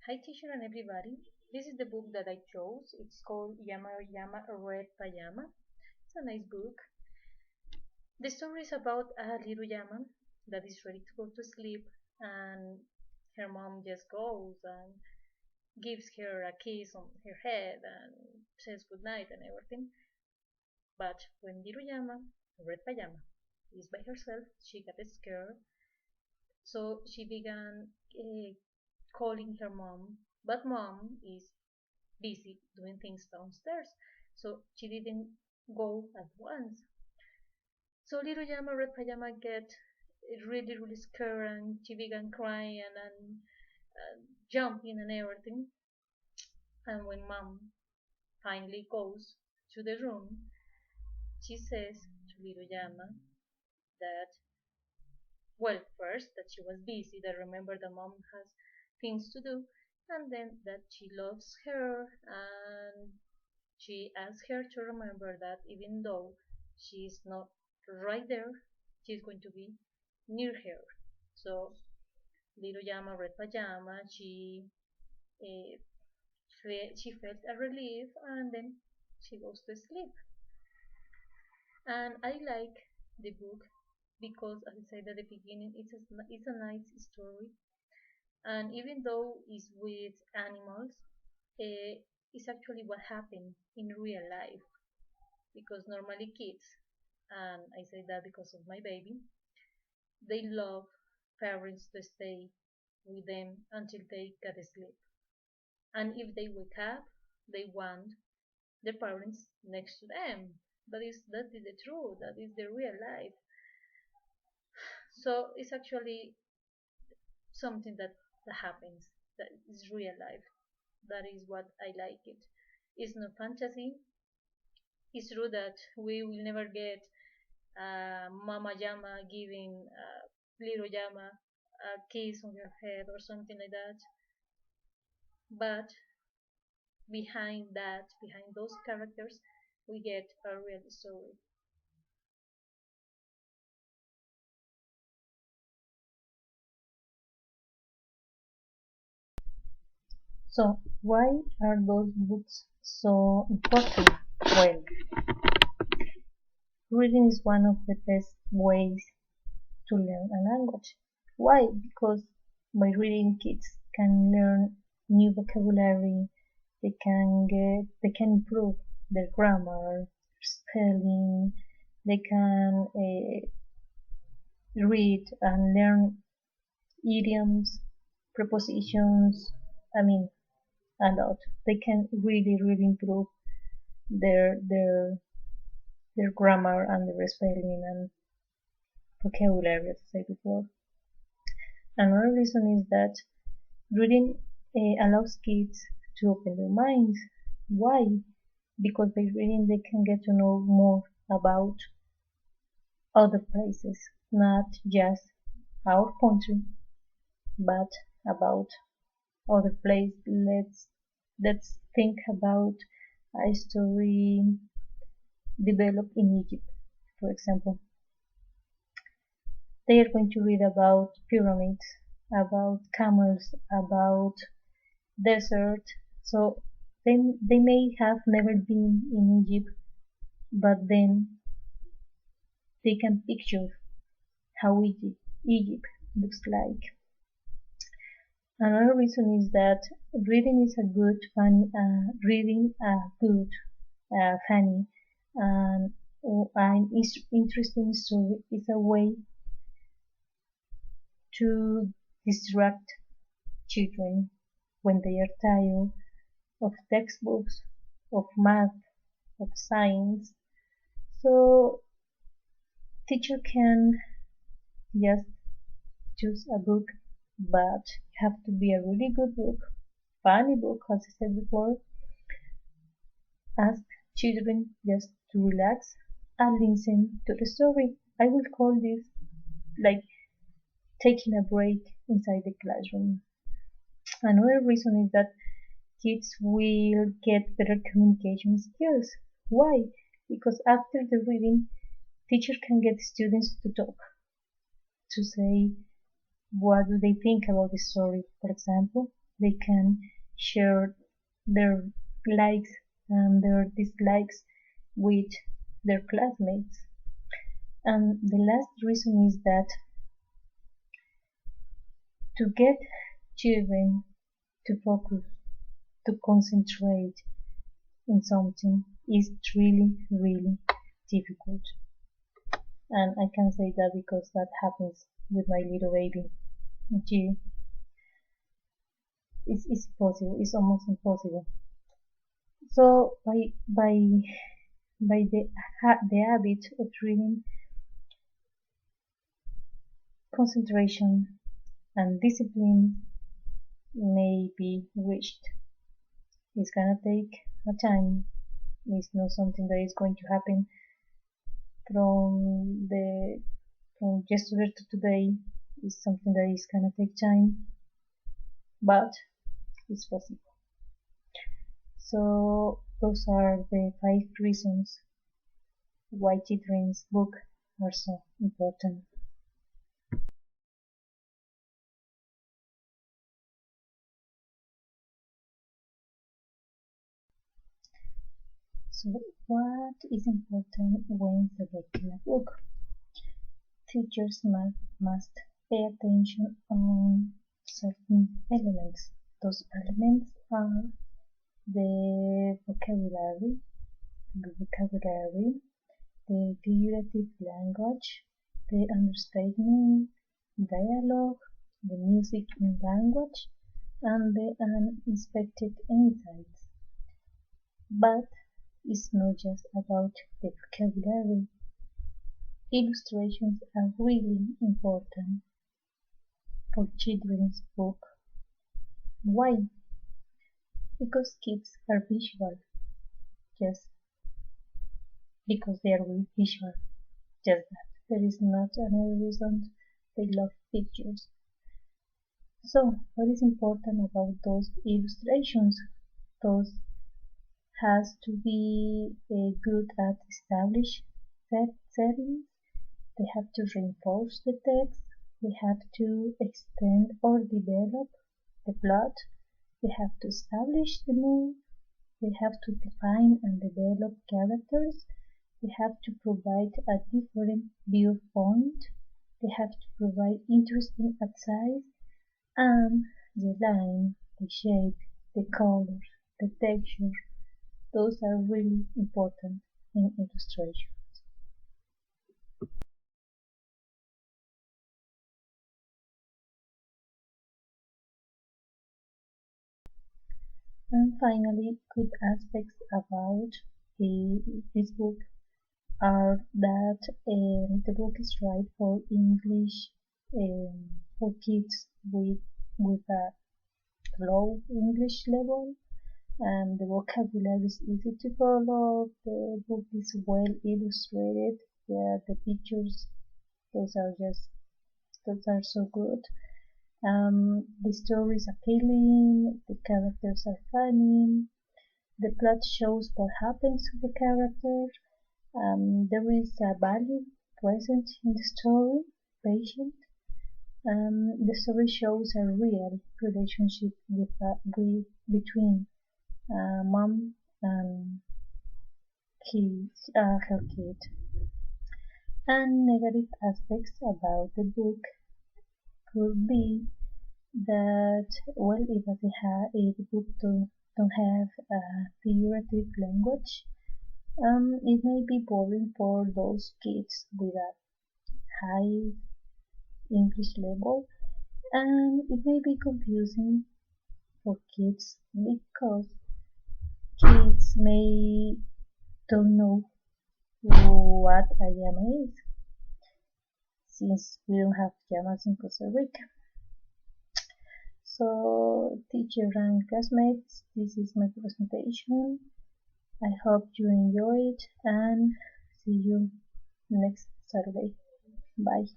Hi teacher and everybody. This is the book that I chose. It's called Yama Yama Red Pajama. It's a nice book. The story is about a little Yama that is ready to go to sleep, and her mom just goes and gives her a kiss on her head and says good night and everything. But when little Yama, Red Pajama, is by herself, she got scared. So she began calling her mom, but mom is busy doing things downstairs, so she didn't go at once. So little Yama Red Pajama get really scared, and she began crying and jumping and everything. And when mom finally goes to the room, she says to little Yama that, well, first that she was busy, that remember the mom has things to do, and then that she loves her, and she asks her to remember that even though she is not right there, she's going to be near her. So little Yama Red Pajama, uh, she felt a relief, and then she goes to sleep. And I like the book because, as I said at the beginning, it's a nice story. And even though it's with animals, it's actually what happened in real life. Because normally kids, and I say that because of my baby, they love parents to stay with them until they get asleep. And if they wake up, they want their parents next to them. That is the truth. That is the real life. So it's actually something that happens. That is real life. That is what I like it. It's no fantasy. It's true that we will never get Mama Yama giving little Yama a kiss on her head or something like that. But behind those characters, we get a real story. So, why are those books so important? Well, reading is one of the best ways to learn a language. Why? Because by reading, kids can learn new vocabulary. They can improve their grammar, spelling. They can read and learn idioms, prepositions. I mean, a lot. They can really improve their their their grammar and their spelling and vocabulary, as I said before. Another reason is that reading allows kids to open their minds. Why? Because by reading they can get to know more about other places, not just our country, but about other place. Let's think about a story developed in Egypt, for example. They are going to read about pyramids, about camels, about desert. So they may have never been in Egypt, but then they can picture how Egypt looks like. Another reason is that reading a good, funny, and an interesting story is a way to distract children when they are tired of textbooks, of math, of science. So teacher can just choose a book, but it have to be a really good book, funny book, as I said before. Ask children just to relax and listen to the story. I will call this like taking a break inside the classroom. Another reason is that kids will get better communication skills. Why? Because after the reading, teacher can get students to talk, to say what do they think about the story, for example. They can share their likes and their dislikes with their classmates. And the last reason is that to get children to focus, to concentrate in something is really, really difficult. And I can say that because that happens with my little baby. It's possible, it's almost impossible. So by the habit of reading, concentration and discipline may be reached. It's gonna take a time. It's not something that is going to happen from yesterday to today. It's something that is gonna take time, but it's possible. So those are the 5 reasons why children's books are so important. So what is important when selecting a book? Teachers must pay attention on certain elements. Those elements are the vocabulary, the figurative language, the understatement, dialogue, the music in language, and the unexpected insights. But it's not just about the vocabulary. Illustrations are really important for children's book. Why? Because kids are visual, just because they are visual, just that. There is not another reason they love pictures. So, what is important about those illustrations? Those has to be good at established settings. They have to reinforce the text. They have to extend or develop the plot. They have to establish the mood. They have to define and develop characters. They have to provide a different viewpoint. They have to provide interesting size and the line, the shape, the colors, the texture. Those are really important in illustration. And finally, good aspects about this book are that the book is right for English for kids with a low English level, and the vocabulary is easy to follow. The book is well illustrated. Yeah, the pictures, those are so good. The story is appealing. The characters are funny. The plot shows what happens to the character. There is a value present in the story, patient. The story shows a real relationship between mom and her kid. And negative aspects about the book could be that, well, if the book don't have a figurative language, it may be boring for those kids with a high English level, and it may be confusing for kids because kids may don't know what a llama is, since we don't have llamas in Costa Rica. So, teacher and classmates, this is my presentation. I hope you enjoy it and see you next Saturday. Bye.